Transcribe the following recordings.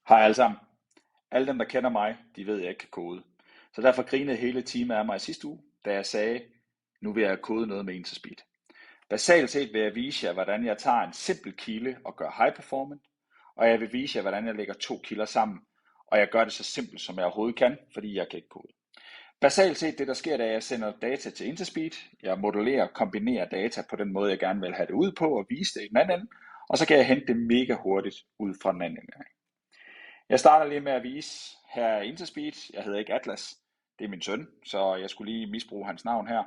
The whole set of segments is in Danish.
Hej alle sammen. Alle dem, der kender mig, de ved, at jeg ikke kan kode. Så derfor grinede hele teamet af mig i sidste uge, da jeg sagde, nu vil jeg kode noget med Interspeed. Basalt set vil jeg vise jer, hvordan jeg tager en simpel kilde og gør high performance, og jeg vil vise jer, hvordan jeg lægger to kilder sammen, og jeg gør det så simpelt, som jeg overhovedet kan, fordi jeg kan ikke kode. Basalt set det, der sker, det er, at jeg sender data til Interspeed, jeg modellerer og kombinerer data på den måde, jeg gerne vil have det ud på, og vise det i den anden ende, og så kan jeg hente det mega hurtigt ud fra den anden ende. Jeg starter lige med at vise, her er Interspeed, jeg hedder ikke Atlas, det er min søn, så jeg skulle lige misbruge hans navn her.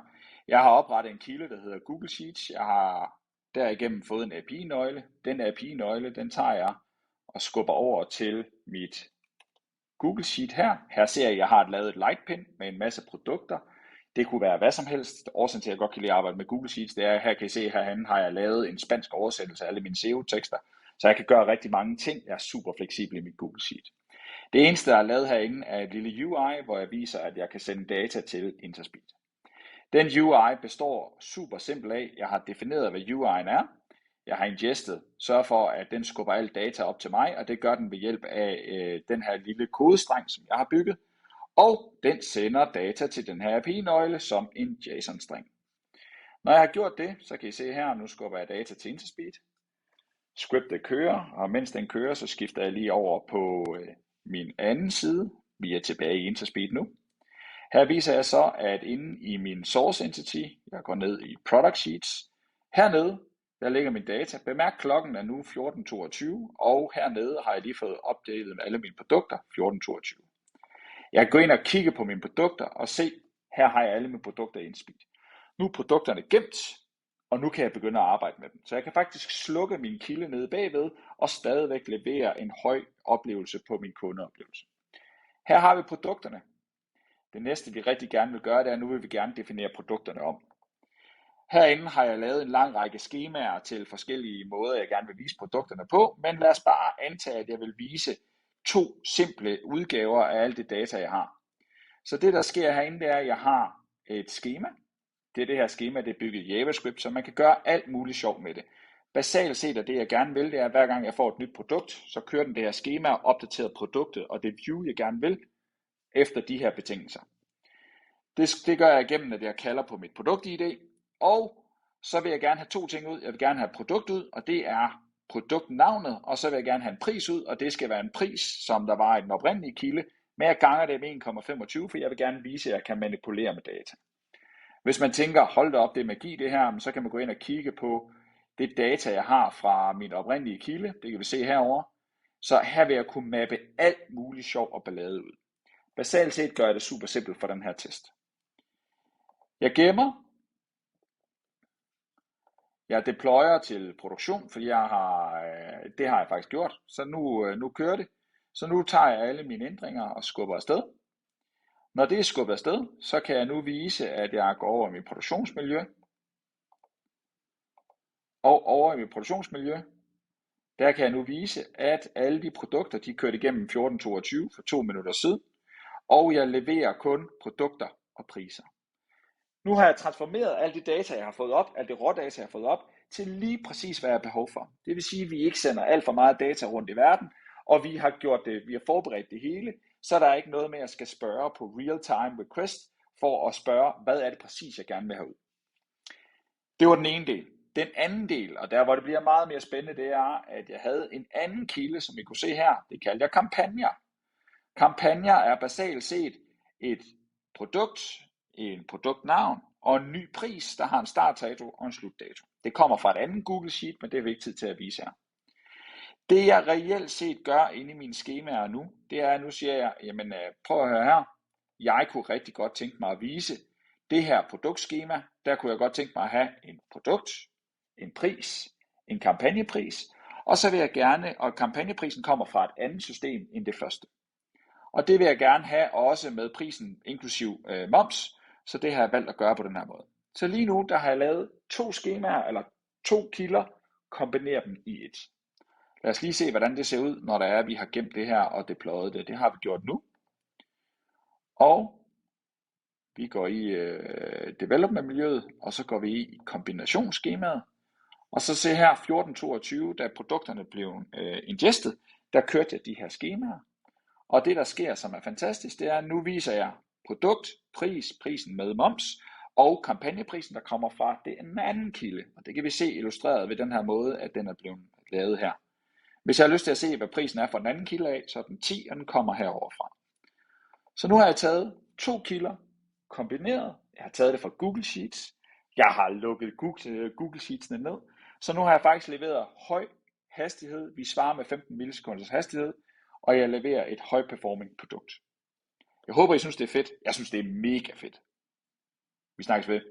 Jeg har oprettet en kilde, der hedder Google Sheets, jeg har derigennem fået en API-nøgle. Den API-nøgle, den tager jeg og skubber over til mit Google Sheet her. Her ser jeg, at jeg har lavet et lightpin med en masse produkter. Det kunne være hvad som helst. Årsagen til, at jeg godt kan lide at arbejde med Google Sheets, det er, her kan I se, herhen har jeg lavet en spansk oversættelse af alle mine SEO-tekster. Så jeg kan gøre rigtig mange ting. Jeg er super fleksibel i mit Google Sheet. Det eneste, der er lavet herinde, er et lille UI, hvor jeg viser, at jeg kan sende data til Interspeed. Den UI består super simpelt af, jeg har defineret, hvad UI'en er. Jeg har ingestet, sørger for, at den skubber alt data op til mig, og det gør den ved hjælp af den her lille kodestreng, som jeg har bygget. Og den sender data til den her API-nøgle som en JSON-string. Når jeg har gjort det, så kan I se her, nu skubber jeg data til Interspeed. Scriptet kører, og mens den kører, så skifter jeg lige over på min anden side. Vi er tilbage i Interspeed nu. Her viser jeg så, at inde i min source entity, jeg går ned i product sheets, hernede, der ligger min data. Bemærk, klokken er nu 14.22, og hernede har jeg lige fået opdateret alle mine produkter 14.22. Jeg kan gå ind og kigge på mine produkter og se, her har jeg alle mine produkter i Interspeed. Nu er produkterne gemt, og nu kan jeg begynde at arbejde med dem. Så jeg kan faktisk slukke min kilde nede bagved, og stadigvæk levere en høj oplevelse på min kundeoplevelse. Her har vi produkterne. Det næste vi rigtig gerne vil gøre, det er, at nu vil vi gerne definere produkterne om. Herinde har jeg lavet en lang række skemaer til forskellige måder, jeg gerne vil vise produkterne på, men lad os bare antage, at jeg vil vise to simple udgaver af alt det data, jeg har. Så det, der sker herinde, det er, at jeg har et skema. Det her skema, det er bygget i JavaScript, så man kan gøre alt muligt sjovt med det. Basalt set er det, jeg gerne vil, det er, at hver gang jeg får et nyt produkt, så kører den det her skema og opdaterer produktet og det view, jeg gerne vil, efter de her betingelser. Det gør jeg igennem, at jeg kalder på mit produkt-ID, og så vil jeg gerne have to ting ud. Jeg vil gerne have et produkt ud, og det er produktnavnet, og så vil jeg gerne have en pris ud, og det skal være en pris, som der var i den oprindelige kilde, men jeg ganger det med 1,25, for jeg vil gerne vise, at jeg kan manipulere med data. Hvis man tænker, hold da op, det er magi det her, så kan man gå ind og kigge på det data, jeg har fra min oprindelige kilde. Det kan vi se herover. Så her vil jeg kunne mappe alt muligt sjov og ballade ud. Basalt set gør jeg det super simpelt for den her test. Jeg gemmer. Jeg deployer til produktion, fordi det har jeg faktisk gjort. Så nu kører det. Så nu tager jeg alle mine ændringer og skubber afsted. Når det er skubbet afsted, så kan jeg nu vise, at jeg går over i mit produktionsmiljø. Og over i mit produktionsmiljø, der kan jeg nu vise, at alle de produkter, de kørte igennem 14.22 for 2 minutter siden. Og jeg leverer kun produkter og priser. Nu har jeg transformeret alle de data, jeg har fået op, alle de rådata, jeg har fået op, til lige præcis, hvad jeg har behov for. Det vil sige, at vi ikke sender alt for meget data rundt i verden, og vi har forberedt det hele, så der er ikke noget med at skal spørge på real-time request, for at spørge, hvad er det præcis, jeg gerne vil have ud. Det var den ene del. Den anden del, og der hvor det bliver meget mere spændende, det er, at jeg havde en anden kilde, som I kunne se her, det kaldte jeg kampagner. Kampagner er basalt set et produkt, en produktnavn og en ny pris, der har en startdato og en slutdato. Det kommer fra et andet Google Sheet, men det er vigtigt til at vise her. Det jeg reelt set gør inde i mine skemaer nu, det er, at nu siger jeg, jamen prøv at høre her, jeg kunne rigtig godt tænke mig at vise det her produktskema, der kunne jeg godt tænke mig at have en produkt, en pris, en kampagnepris, og så vil jeg gerne, og kampagneprisen kommer fra et andet system end det første. Og det vil jeg gerne have også med prisen inklusiv moms, så det har jeg valgt at gøre på den her måde. Så lige nu, der har jeg lavet to skemaer, eller to kilder, kombinerer dem i et. Lad os lige se, hvordan det ser ud, når der er, at vi har gemt det her og deployet det. Det har vi gjort nu. Og vi går i development-miljøet, og så går vi i kombinationsskemaet. Og så se her 14.22, da produkterne blev ingested, der kørte jeg de her skemaer. Og det der sker, som er fantastisk, det er, at nu viser jeg produkt, prisen med moms, og kampagneprisen, der kommer fra den anden kilde. Og det kan vi se illustreret ved den her måde, at den er blevet lavet her. Hvis jeg har lyst til at se, hvad prisen er for den anden kilde af, så er den 10, og den kommer herover fra. Så nu har jeg taget 2 kilder kombineret. Jeg har taget det fra Google Sheets. Jeg har lukket Google Sheetsene ned. Så nu har jeg faktisk leveret høj hastighed. Vi svarer med 15 millisekunders hastighed, og jeg leverer et høj performing produkt. Jeg håber, I synes, det er fedt. Jeg synes, det er mega fedt. Vi snakkes ved.